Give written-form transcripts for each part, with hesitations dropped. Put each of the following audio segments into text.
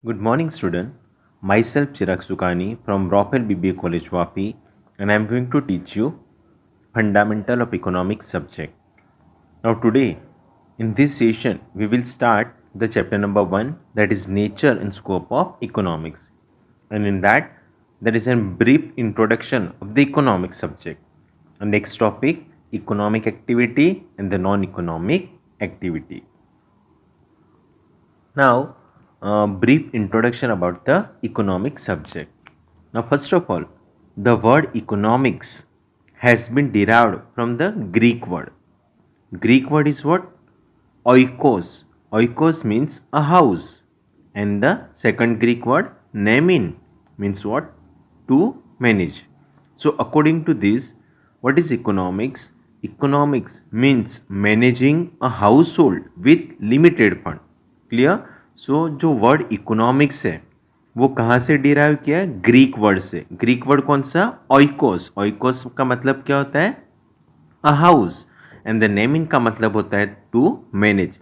Good morning, student. Myself Chirag Sukani from Ropel BBA College Vapi, and I am going to teach you fundamental of economics subject. Now today, in this session, we will start the chapter number 1, that is nature and scope of economics, and in that there is a brief introduction of the economic subject. And next topic, economic activity and the non-economic activity. Now, brief introduction about the economic subject. Now, first of all, the word economics has been derived from the Greek word. Greek word is what? Oikos. Oikos means a house. And the second Greek word, nemin, means what? To manage. So, according to this, what is economics? Economics means managing a household with limited fund. Clear. So जो word economics है वो कहाँ से derive किया है? Greek word से. Greek word कौन सा? ऑइकोस. ऑइकोस का मतलब क्या होता है? A house. And the naming का मतलब होता है to manage.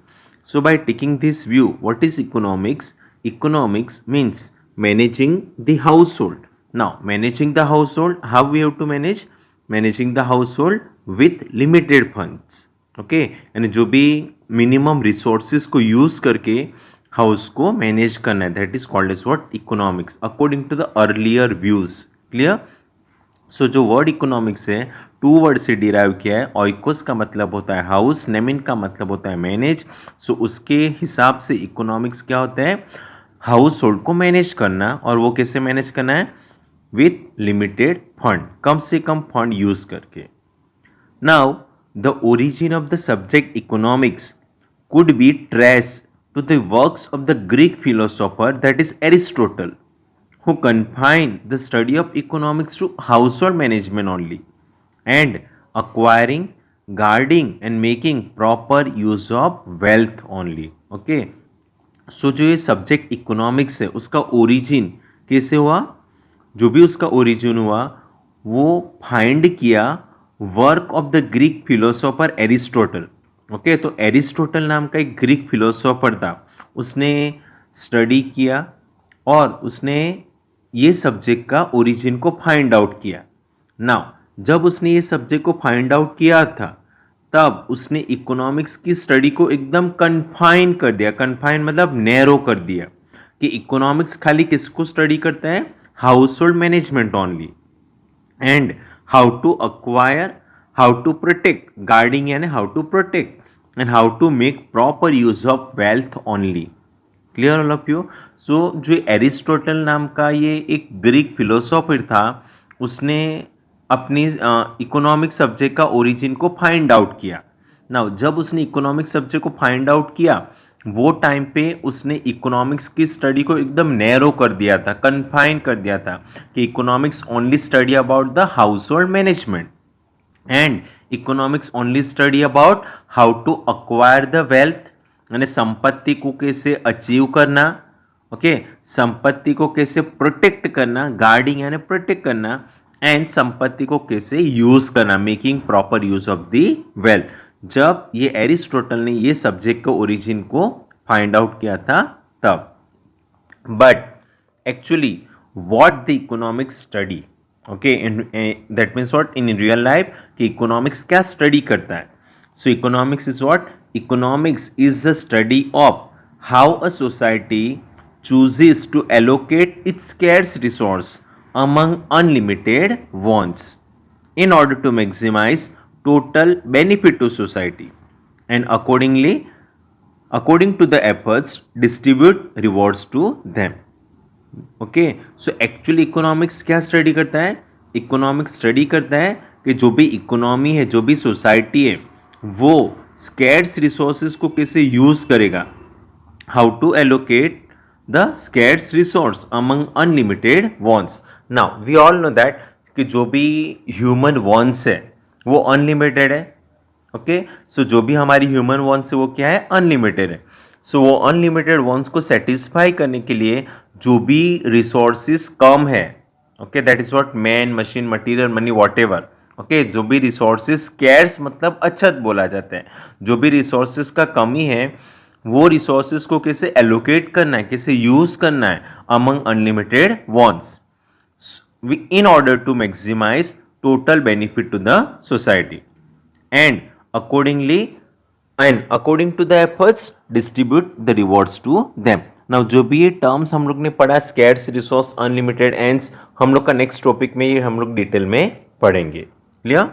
So by taking this view, what is economics? Economics means managing the household. Now managing the household, how we have to manage? Managing the household with limited funds. Okay. यानी जो भी minimum resources को use करके house को manage करना है, that is called as what? Economics, according to the earlier views. Clear. So जो word economics है, टू वर्ड से डिराइव किया है. ऑइकोस का मतलब होता है हाउस, नेमिन का मतलब होता है मैनेज. सो उसके हिसाब से इकोनॉमिक्स क्या होता है? हाउस होल्ड को मैनेज करना. और वो कैसे मैनेज करना है? विथ लिमिटेड फंड, कम से कम फंड यूज करके. Now the origin of the subject economics could be traced to the works of the Greek philosopher, that is Aristotle, who confined the study of economics to household management only and acquiring, guarding and making proper use of wealth only. Okay. सो जो ये subject economics है उसका origin कैसे हुआ? जो भी उसका origin हुआ वो फाइंड किया work of the Greek philosopher Aristotle. Okay. तो एरिस्टोटल नाम का एक ग्रीक फिलोसोफर था, उसने स्टडी किया और उसने ये सब्जेक्ट का ओरिजिन को फाइंड आउट किया. नाउ जब उसने ये सब्जेक्ट को फाइंड आउट किया था तब उसने इकोनॉमिक्स की स्टडी को एकदम कन्फाइन कर दिया. कन्फाइन मतलब नैरो कर दिया कि इकोनॉमिक्स खाली किसको स्टडी करता है? Household management only. And how to acquire, how to protect, guarding यानी how to protect, and how to make proper use of wealth only. Clear all of you? So जो Aristotle नाम का ये एक Greek philosopher था, उसने अपनी economic subject का ओरिजिन को फाइंड आउट किया. नाउ जब उसने इकोनॉमिक सब्जेक्ट को फाइंड आउट किया वो टाइम पे उसने इकोनॉमिक्स की स्टडी को एकदम नैरो कर दिया था, कन्फाइन कर दिया था कि economics only study about the household management and economics only study about how to acquire the wealth, यानी संपत्ति को कैसे अचीव करना. ओके. संपत्ति को कैसे प्रोटेक्ट करना, गार्डिंग यानी प्रोटेक्ट करना, एंड संपत्ति को कैसे यूज करना, making proper use of the wealth. जब ये एरिस्टोटल ने ये सब्जेक्ट के ओरिजिन को फाइंड आउट किया था तब. But actually what the economics study, okay, that means what in real life कि इकोनॉमिक्स क्या स्टडी करता है. So economics is what? Economics is the study of how a society chooses to allocate its scarce resource among unlimited wants in order to maximize total benefit to society and according to the efforts distribute rewards to them. Okay. So actually economics क्या study करता है? Economics study करता है कि जो भी economy है, जो भी सोसाइटी है, वो स्कैर्स रिसोर्सेज को कैसे यूज करेगा, how to allocate the scarce resource among unlimited wants. Now we all know that कि जो भी ह्यूमन वॉन्ट्स है वो अनलिमिटेड है. ओके. सो जो भी हमारी ह्यूमन वॉन्ट्स है वो क्या है? अनलिमिटेड है. सो वो अनलिमिटेड वॉन्ट्स को सेटिस्फाई करने के लिए जो भी रिसोर्सेज कम है, okay, that is what man, machine, material, money, whatever. Okay. जो भी रिसोर्सेज स्कैर्स मतलब अछत बोला जाता है, जो भी रिसोर्सेज का कमी है वो रिसोर्सेज को कैसे एलोकेट करना है, कैसे यूज करना है among unlimited wants in order to maximize total benefit to the society and accordingly and according to the efforts distribute the rewards to them. Now जो भी ये टर्म्स हम लोग ने पढ़ा स्कैर्स रिसोर्स अनलिमिटेड एंड्स, हम लोग का नेक्स्ट टॉपिक में ये हम लोग डिटेल में पढ़ेंगे. क्लियर?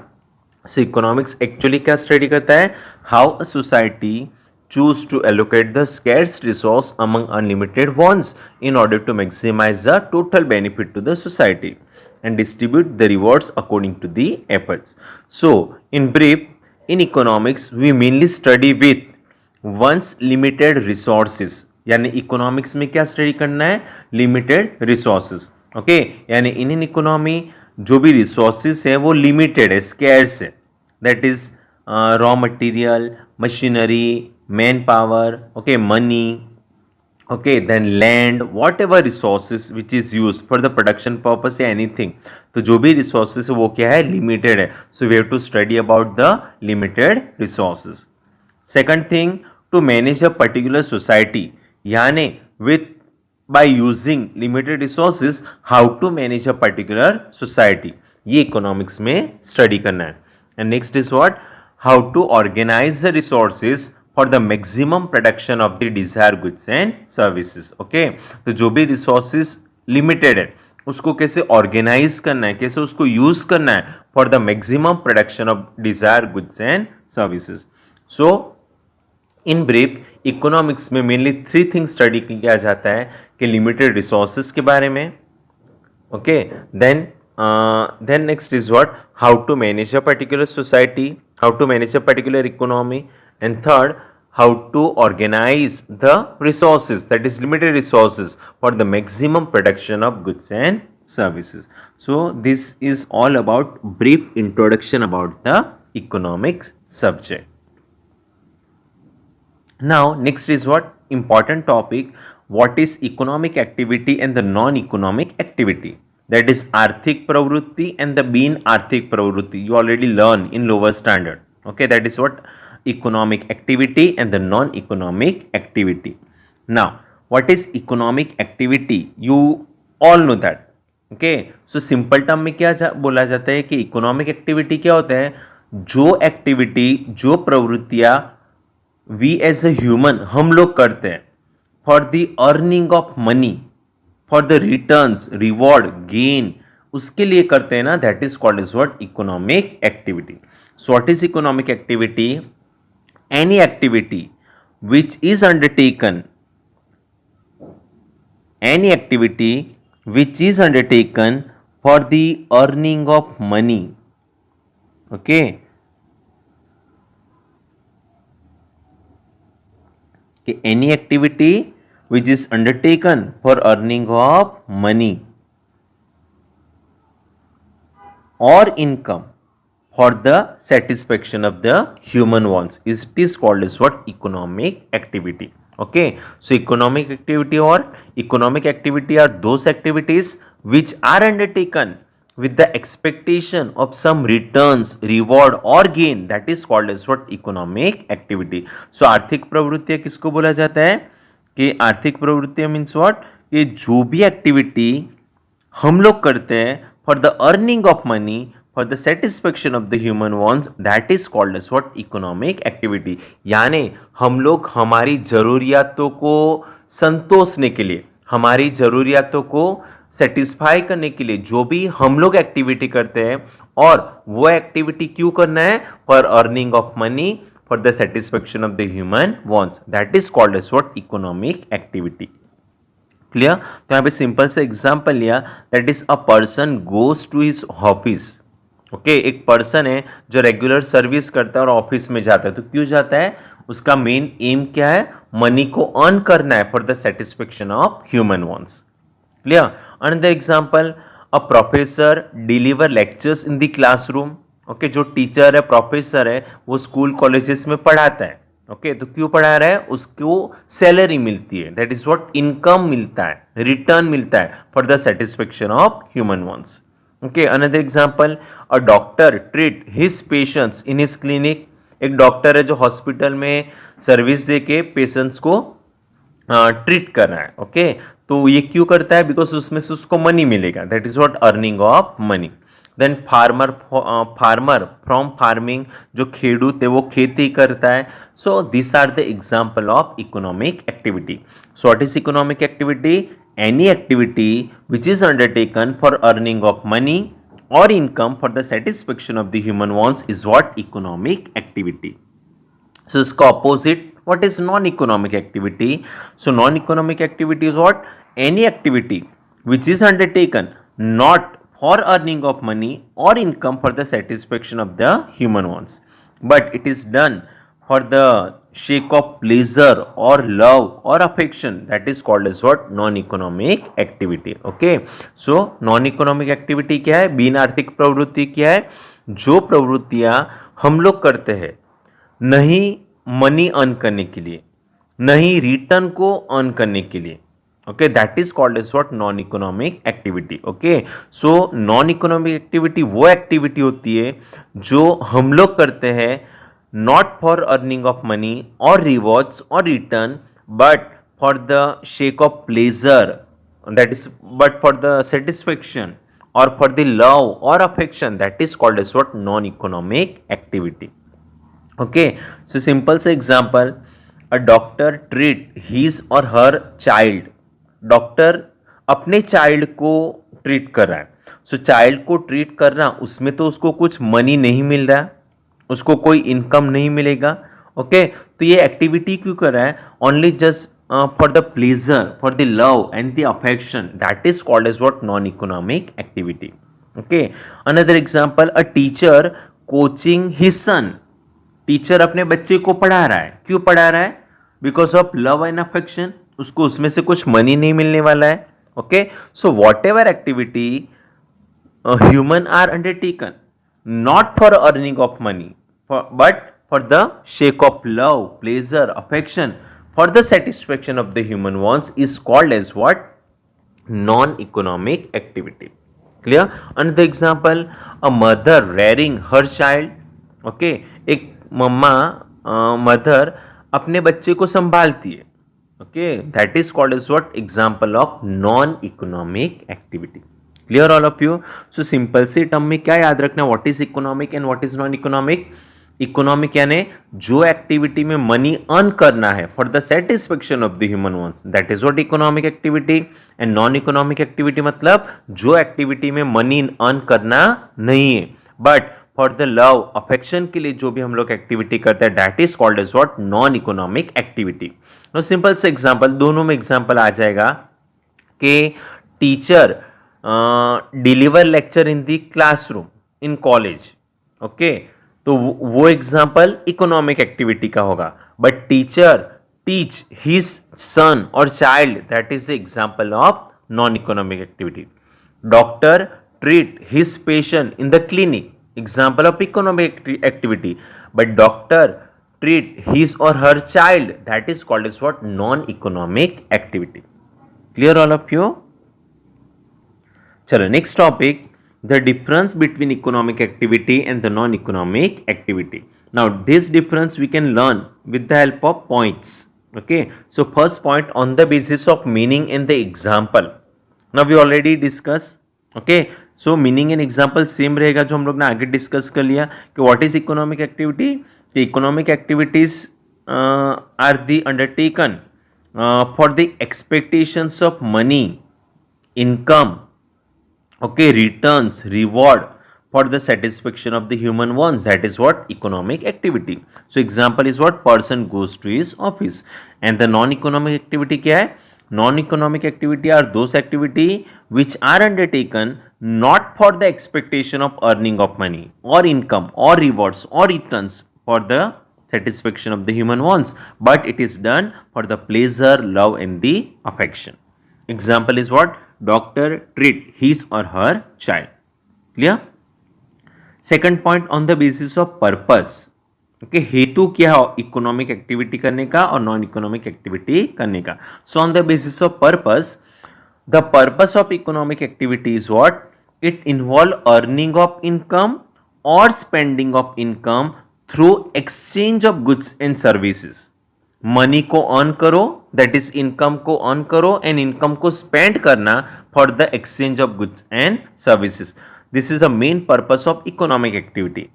सो इकोनॉमिक्स एक्चुअली क्या स्टडी करता है, how a society choose to allocate the scarce resource among unlimited wants in order to maximize the total benefit to the society and distribute the rewards according to the efforts. So, in brief, in economics, we mainly study with one's limited resources. यानी economics में क्या study करना है, limited resources. Okay, यानी in economy जो भी resources है वो लिमिटेड है, स्कैर्स है. That is raw material, machinery, man power, okay, money, okay, then land, whatever resources which is used for the production purpose या anything. तो जो भी resources है वो क्या है, limited है. So we have to study about the limited resources. Second thing, to manage a particular society, यानी with by using limited resources, how to manage a particular society. ये economics में study करना है. And next is what? How to organize the resources for the maximum production of the desired goods and services. Okay, तो जो भी resources limited है उसको कैसे ऑर्गेनाइज करना है, कैसे उसको यूज करना है for the maximum production of desire goods and services. So in brief economics में मेनली 3 थिंग्स स्टडी किया जाता है कि लिमिटेड रिसोर्सेज के बारे में. Okay, then next is what, how to manage a particular society, how to manage a particular economy, and third, how to organize the resources, that is limited resources, for the maximum production of goods and services. So this is all about brief introduction about the economics subject. Now next is what, important topic, what is economic activity and the non-economic activity. That is आर्थिक प्रवृत्ति and the बिन आर्थिक प्रवृत्ति. You already learn in lower standard. Okay, that is what economic activity and the non-economic activity. Now, what is economic activity? You all know that. Okay, so simple term में क्या बोला जाता है कि economic activity क्या होता है, जो activity, जो प्रवृत्तियाँ we as a human हम लोग करते हैं for the earning of money, for the returns, reward, gain, उसके लिए करते हैं ना, that is called as what, economic activity. So what is economic activity? Any activity which is undertaken, any activity which is undertaken for the earning of money. Okay, any activity which is undertaken for earning of money or income for the satisfaction of the human wants, it is called as what, economic activity. Okay, so economic activity or economic activity are those activities which are undertaken with the expectation of some returns, reward or gain, that is called as what, economic activity. So आर्थिक प्रवृत्तियां किसको बोला जाता है कि आर्थिक प्रवृत्तियां means what, कि जो भी एक्टिविटी हम लोग करते हैं for the earning of money, for the satisfaction of the human wants, that is called as what, economic activity. यानी हम लोग हमारी ज़रूरियातों को संतोषने के लिए, हमारी ज़रूरियातों को सेटिस्फाई करने के लिए जो भी हम लोग एक्टिविटी करते हैं, और वो एक्टिविटी क्यों करना है, for earning of money, for the satisfaction of the human wants, that is called as what, economic activity. Clear? तो यहाँ पे सिंपल से एग्जाम्पल लिया, that is a person goes to his office. Okay, एक person है जो regular service करता है और ऑफिस में जाता है. तो क्यों जाता है, उसका मेन एम क्या है, मनी को अर्न करना है for the satisfaction of human wants. Clear? Another example, a professor deliver lectures in the classroom. Okay, जो टीचर है, प्रोफेसर है, वो स्कूल कॉलेजेस में पढ़ाता है. ओके, तो क्यों पढ़ा रहा है, उसको सैलरी मिलती है, दैट इज व्हाट, इनकम मिलता है, रिटर्न मिलता है for the satisfaction of human wants. Okay, another example, a doctor treat his patients in his clinic. एक डॉक्टर है जो हॉस्पिटल में सर्विस दे के पेशेंट्स को ट्रीट कर रहा है, ओके। तो ये क्यों करता है? बिकॉज उसमें से उसको मनी मिलेगा, that is what earning of money. Then farmer, farmer from farming, जो खेडूत है वो खेती करता है। So this are the example of economic activity. So what is economic activity? Any activity which is undertaken for earning of money or income for the satisfaction of the human wants is what economic activity. So इसका opposite what is non-economic activity? So non-economic activity is what? Any activity which is undertaken not for earning of money or income for the satisfaction of the human wants, but it is done for the sake of pleasure or love or affection, that is called as what? Non-economic activity. Okay, so non-economic activity क्या है? बिन आर्थिक प्रवृत्ति क्या है? जो प्रवृत्तियां हम लोग करते हैं नहीं मनी अर्न करने के लिए, नहीं रिटर्न को अर्न करने के लिए, okay, that is called as what? Non economic activity. Okay, so non economic activity वो एक्टिविटी होती है जो हम लोग करते हैं not for earning of money or rewards or return, but for the sake of pleasure, that is, but for the satisfaction or for the love or affection, that is called as what? Non-economic activity. Okay, so simple say example, a doctor treat his or her child, doctor अपने child को treat कर रहा है। सो child को treat करना, उसमें तो उसको कुछ मनी नहीं मिल रहा है, उसको कोई इनकम नहीं मिलेगा, ओके। तो ये एक्टिविटी क्यों कर रहा है? Only just for the pleasure, for the love and the affection, that is called as what? Non economic activity. Okay, another example, a teacher coaching his son, teacher अपने बच्चे को पढ़ा रहा है। क्यों पढ़ा रहा है? Because of love and affection, उसको उसमें से कुछ मनी नहीं मिलने वाला है, okay. So whatever activity human are undertaken not for earning of money, but for the sake of love, pleasure, affection, for the satisfaction of the human wants, is called as what? Non-economic activity. Clear? Another example, a mother rearing her child. Okay, एक मम्मा mother अपने बच्चे को संभालती है, okay, that is called as what? Example of non-economic activity. Clear all of you? So simple सी term में क्या याद रखना? What is economic and what is non economic? Economic यानी जो एक्टिविटी में मनी अर्न करना है for the satisfaction of the human wants, that is what economic activity. And non economic activity मतलब जो एक्टिविटी में मनी अर्न करना नहीं है, but for the love affection के लिए जो भी हम लोग एक्टिविटी करते हैं, that is called as what? Non economic activity. Simple से एग्जाम्पल, दोनों में एग्जाम्पल आ जाएगा कि teacher deliver lecture in the classroom in college, okay, तो वो एग्जाम्पल इकोनॉमिक एक्टिविटी का होगा। But teacher teach his son or child, that is the example of non economic activity. Doctor treat his patient in the clinic, example of economic activity. But doctor treat his or her child, that is called as what? Non economic activity. Clear all of you? चलो next topic, the difference between economic activity and the non economic activity. Now this difference we can learn with the help of points. Okay, so first point, on the basis of meaning in the example. Now we already discuss. Okay, so meaning and example same रहेगा जो हम लोग ने आगे discuss कर लिया कि what is economic activity. The economic activities are the undertaken for the expectations of money, income, okay, returns, reward for the satisfaction of the human wants, that is what? Economic activity. So example is what? Person goes to his office. And the non-economic activity क्या है? Non-economic activity are those activity which are undertaken not for the expectation of earning of money or income or rewards or returns for the satisfaction of the human wants, but it is done for the pleasure, love and the affection. Example is what? Doctor treat his or her child. Clear? Second point, on the basis of purpose. Okay, हेतु क्या हो economic activity करने का और non economic activity करने का. So on the basis of purpose, the purpose of economic activity is what? It involve earning of income और spending of income through exchange of goods and services. Money को earn करो, that is income को earn करो, and income को spend करना for the exchange of goods and services. This is the main purpose of economic activity.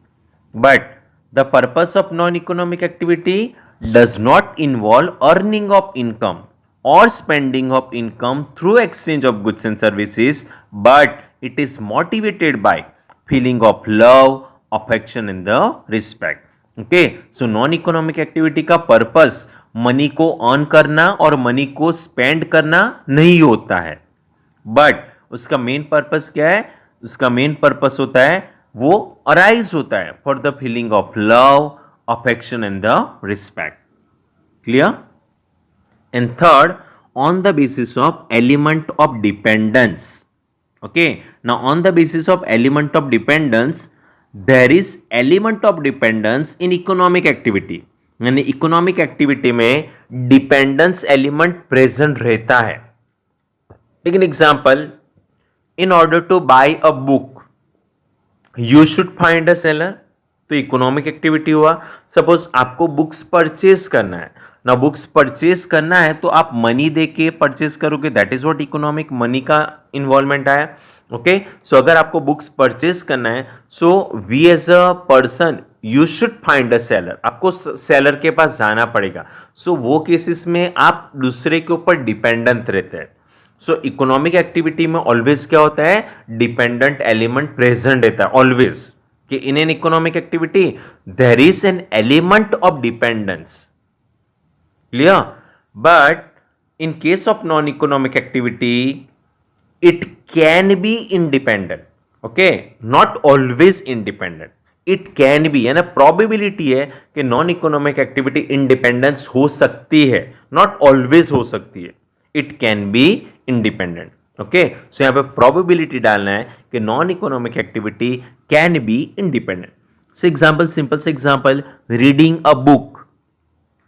But the purpose of non economic activity does not involve earning of income or spending of income through exchange of goods and services, but it is motivated by feeling of love, affection and the respect. Okay, so non economic activity का purpose money को earn करना और money को spend करना नहीं होता है, but उसका मेन पर्पस क्या है? उसका मेन पर्पस होता है, वो अराइज होता है for the feeling of love, affection and the respect. Clear? And third, on the basis of element of dependence. Okay, now on the basis of element of dependence, there is element of dependence in economic activity. यानी economic activity में dependence element present रहता है। Take an example, in order to buy a book you should find a seller. तो economic activity हुआ। Suppose आपको books purchase करना है ना, बुक्स परचेज करना है तो आप मनी दे के परचेज करोगे, that is what economic, money का इन्वॉल्वमेंट आया। ओके, सो अगर आपको बुक्स परचेज करना है, so we as a person you should find a seller, आपको सेलर के पास जाना पड़ेगा। सो वो केसेस में आप दूसरे के ऊपर डिपेंडेंट रहते हैं। सो इकोनॉमिक एक्टिविटी में ऑलवेज क्या होता है? डिपेंडेंट एलिमेंट प्रेजेंट रहता है ऑलवेज, कि in an economic activity there is an element of dependence. Clear? But in case of non-economic activity, it can be independent. Okay, not always independent. It can be, यानी probability है कि non-economic activity independence हो सकती है, not always हो सकती है. It can be independent. Okay, so यहाँ पे probability डालना है कि non-economic activity can be independent. So example, simple से example, reading a book.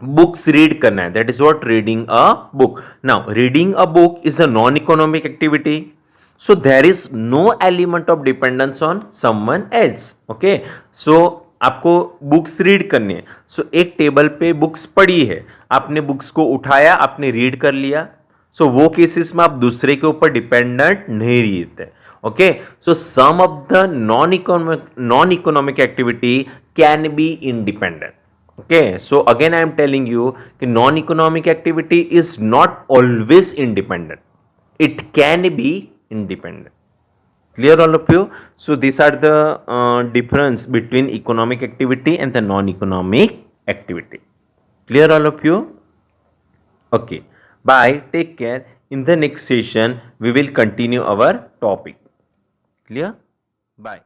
Books read करना है, that is what reading a book. Now reading a book is a non economic activity, so there is no element of dependence on someone else. Okay, so आपको books read करनी है, सो एक table पे books पड़ी है, आपने books को उठाया, आपने रीड कर लिया, सो वो केसेस में आप दूसरे के ऊपर डिपेंडेंट नहीं रहते। Okay, so some of the non economic activity can be independent. Okay, so again I am telling you that non-economic activity is not always independent. It can be independent. Clear all of you? So these are the difference between economic activity and the non-economic activity. Clear all of you? Okay. Bye. Take care. In the next session, we will continue our topic. Clear? Bye.